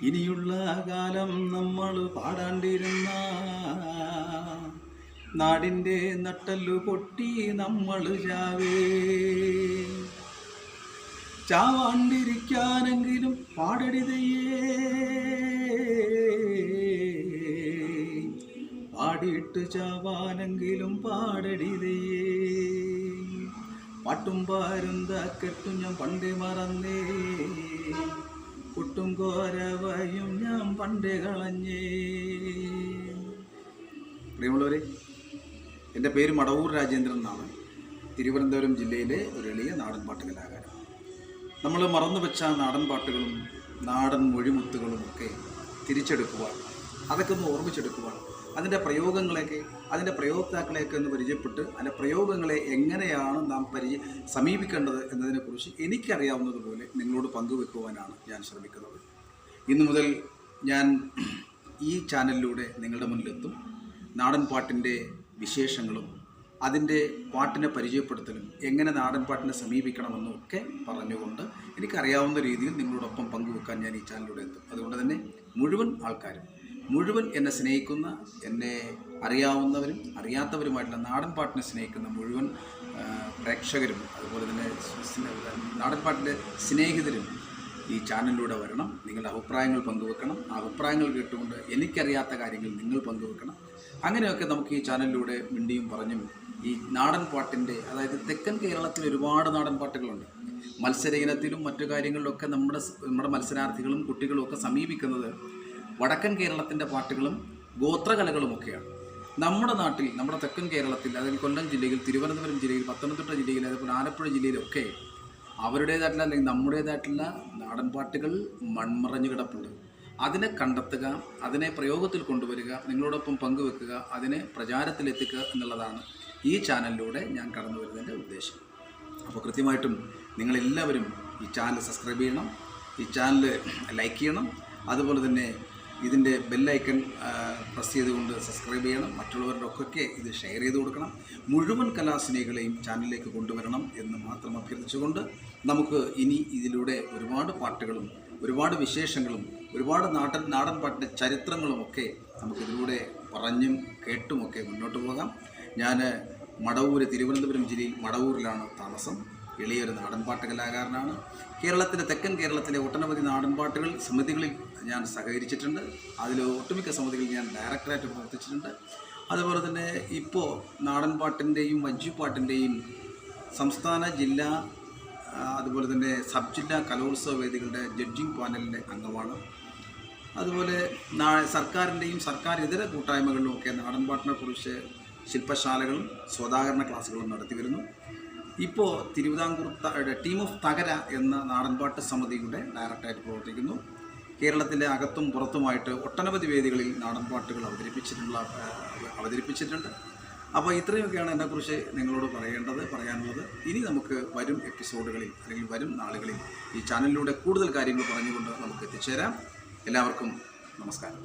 ഇനിയുള്ള കാലം നമ്മൾ പാടാണ്ടിരുന്ന നാടിൻ്റെ നട്ടല്ലു പൊട്ടി നമ്മൾ ചാവാണ്ടിരിക്കാനെങ്കിലും പാടടിതയേ, പാടിയിട്ട് ചാവാനെങ്കിലും പാടടിതയേ. പാട്ടും പാരുന്ത കെട്ടും ഞാൻ പണ്ടേ മറന്നേ, കുട്ടും കോരവയും ഞാൻ പണ്ടേ കളഞ്ഞേ. പ്രിയമുള്ളവരെ, എൻ്റെ പേര് മടവൂർ രാജേന്ദ്രൻ എന്നാണ്. തിരുവനന്തപുരം ജില്ലയിലെ ഒരു എളിയ നാടൻ പാട്ട് കലാകാരൻ. നമ്മൾ മറന്നു വെച്ച നാടൻ പാട്ടുകളും നാടൻ മൊഴിമുത്തുകളും ഒക്കെ തിരിച്ചെടുക്കുവാൻ, അതൊക്കെ ഒന്ന് ഓർമ്മിച്ചെടുക്കുവാൻ, അതിൻ്റെ പ്രയോഗങ്ങളെയൊക്കെ, അതിൻ്റെ പ്രയോക്താക്കളെയൊക്കെ ഒന്ന് പരിചയപ്പെട്ട് അതിൻ്റെ പ്രയോഗങ്ങളെ എങ്ങനെയാണ് നാം സമീപിക്കേണ്ടത് എന്നതിനെക്കുറിച്ച് എനിക്കറിയാവുന്നതുപോലെ നിങ്ങളോട് പങ്കുവെക്കുവാനാണ് ഞാൻ ശ്രമിക്കുന്നത്. ഇന്നു മുതൽ ഞാൻ ഈ ചാനലിലൂടെ നിങ്ങളുടെ മുന്നിലെത്തും. നാടൻ പാട്ടിൻ്റെ വിശേഷങ്ങളും അതിൻ്റെ പാട്ടിനെ പരിചയപ്പെടുത്തലും എങ്ങനെ നാടൻ പാട്ടിനെ സമീപിക്കണമെന്നും ഒക്കെ പറഞ്ഞുകൊണ്ട് എനിക്കറിയാവുന്ന രീതിയിൽ നിങ്ങളോടൊപ്പം പങ്കുവെക്കാൻ ഞാൻ ഈ ചാനലിലൂടെ എത്തും. അതുകൊണ്ട് തന്നെ മുഴുവൻ ആൾക്കാരും, മുഴുവൻ എന്നെ സ്നേഹിക്കുന്ന, എന്നെ അറിയാവുന്നവരും അറിയാത്തവരുമായിട്ടുള്ള നാടൻ പാട്ടിനെ സ്നേഹിക്കുന്ന മുഴുവൻ പ്രേക്ഷകരും, അതുപോലെ തന്നെ നാടൻ പാട്ടിൻ്റെ സ്നേഹിതരും ഈ ചാനലിലൂടെ വരണം. നിങ്ങളുടെ അഭിപ്രായങ്ങൾ പങ്കുവെക്കണം. ആ അഭിപ്രായങ്ങൾ കേട്ടുകൊണ്ട് എനിക്കറിയാത്ത കാര്യങ്ങൾ നിങ്ങൾ പങ്കുവെക്കണം. അങ്ങനെയൊക്കെ നമുക്ക് ഈ ചാനലിലൂടെ മിണ്ടിയും പറഞ്ഞും ഈ നാടൻ പാട്ടിൻ്റെ, അതായത് തെക്കൻ കേരളത്തിൽ ഒരുപാട് നാടൻ പാട്ടുകളുണ്ട്. മത്സര ഇനത്തിലും മറ്റു കാര്യങ്ങളിലൊക്കെ നമ്മുടെ മത്സരാർത്ഥികളും കുട്ടികളും ഒക്കെ സമീപിക്കുന്നത് വടക്കൻ കേരളത്തിൻ്റെ പാട്ടുകളും ഗോത്രകലകളുമൊക്കെയാണ്. നമ്മുടെ നാട്ടിൽ, നമ്മുടെ തെക്കൻ കേരളത്തിൽ, അതായത് കൊല്ലം ജില്ലയിൽ, തിരുവനന്തപുരം ജില്ലയിൽ, പത്തനംതിട്ട ജില്ലയിൽ, അതുപോലെ ആലപ്പുഴ ജില്ലയിലൊക്കെ അവരുടേതായിട്ടുള്ള അല്ലെങ്കിൽ നമ്മുടേതായിട്ടുള്ള നാടൻ പാട്ടുകൾ മൺമറഞ്ഞു കിടപ്പുണ്ട്. അതിനെ കണ്ടെത്തുക, അതിനെ പ്രയോഗത്തിൽ കൊണ്ടുവരിക, നിങ്ങളോടൊപ്പം പങ്കുവെക്കുക, അതിനെ പ്രചാരത്തിലെത്തിക്കുക എന്നുള്ളതാണ് ഈ ചാനലിലൂടെ ഞാൻ കടന്നു വരുന്നതിൻ്റെ ഉദ്ദേശം. അപ്പോൾ കൃത്യമായിട്ടും നിങ്ങളെല്ലാവരും ഈ ചാനൽ സബ്സ്ക്രൈബ് ചെയ്യണം, ഈ ചാനൽ ലൈക്ക് ചെയ്യണം, അതുപോലെ തന്നെ ഇതിൻ്റെ ബെല്ലൈക്കൺ പ്രസ് ചെയ്തുകൊണ്ട് സബ്സ്ക്രൈബ് ചെയ്യണം. മറ്റുള്ളവരുടെ ഒക്കെ ഇത് ഷെയർ ചെയ്ത് കൊടുക്കണം. മുഴുവൻ കലാസ്നേഹികളെയും ചാനലിലേക്ക് കൊണ്ടുവരണം എന്ന് മാത്രം അഭ്യർത്ഥിച്ചുകൊണ്ട് നമുക്ക് ഇനി ഇതിലൂടെ ഒരുപാട് പാട്ടുകളും ഒരുപാട് വിശേഷങ്ങളും ഒരുപാട് നാടൻ പാട്ടിൻ്റെ ചരിത്രങ്ങളുമൊക്കെ നമുക്കിതിലൂടെ പറഞ്ഞും കേട്ടുമൊക്കെ മുന്നോട്ട് പോകാം. ഞാൻ മടവൂർ, തിരുവനന്തപുരം ജില്ലയിൽ മടവൂരിലാണ് താമസം. എളിയൊരു നാടൻ പാട്ട് കലാകാരനാണ്. കേരളത്തിലെ, തെക്കൻ കേരളത്തിലെ ഒട്ടനവധി നാടൻ പാട്ടുകൾ സമിതികളിൽ ഞാൻ സഹകരിച്ചിട്ടുണ്ട്. അതിൽ ഒട്ടുമിക്ക സമിതികളിൽ ഞാൻ ഡയറക്ടറായിട്ട് പ്രവർത്തിച്ചിട്ടുണ്ട്. അതുപോലെ തന്നെ ഇപ്പോൾ നാടൻ പാട്ടിൻ്റെയും വഞ്ചിപ്പാട്ടിൻ്റെയും സംസ്ഥാന, ജില്ലാ, അതുപോലെ തന്നെ സബ് ജില്ലാ കലോത്സവ വേദികളുടെ ജഡ്ജിങ് പാനലിൻ്റെ അംഗമാണ്. അതുപോലെ സർക്കാരിൻ്റെയും സർക്കാർ ഇതര കൂട്ടായ്മകളിലുമൊക്കെ നാടൻ പാട്ടിനെക്കുറിച്ച് ശില്പശാലകളും സ്വതാകരണ ക്ലാസ്സുകളും നടത്തി വരുന്നു. ഇപ്പോൾ തിരുവിതാംകൂർ ടീം ഓഫ് തകര എന്ന നാടൻപാട്ട് സമിതിയുടെ ഡയറക്ടറായിട്ട് പ്രവർത്തിക്കുന്നു. കേരളത്തിലെ അകത്തും പുറത്തുമായിട്ട് ഒട്ടനവധി വേദികളിൽ നാടൻപാട്ടുകൾ അവതരിപ്പിച്ചിട്ടുണ്ട്. അപ്പോൾ ഇത്രയൊക്കെയാണ് എന്നെക്കുറിച്ച് നിങ്ങളോട് പറയാനുള്ളത്. ഇനി നമുക്ക് വരും എപ്പിസോഡുകളിൽ അല്ലെങ്കിൽ വരും നാളുകളിൽ ഈ ചാനലിലൂടെ കൂടുതൽ കാര്യങ്ങൾ പറഞ്ഞുകൊണ്ട് നമുക്ക് എത്തിച്ചേരാം. എല്ലാവർക്കും നമസ്കാരം.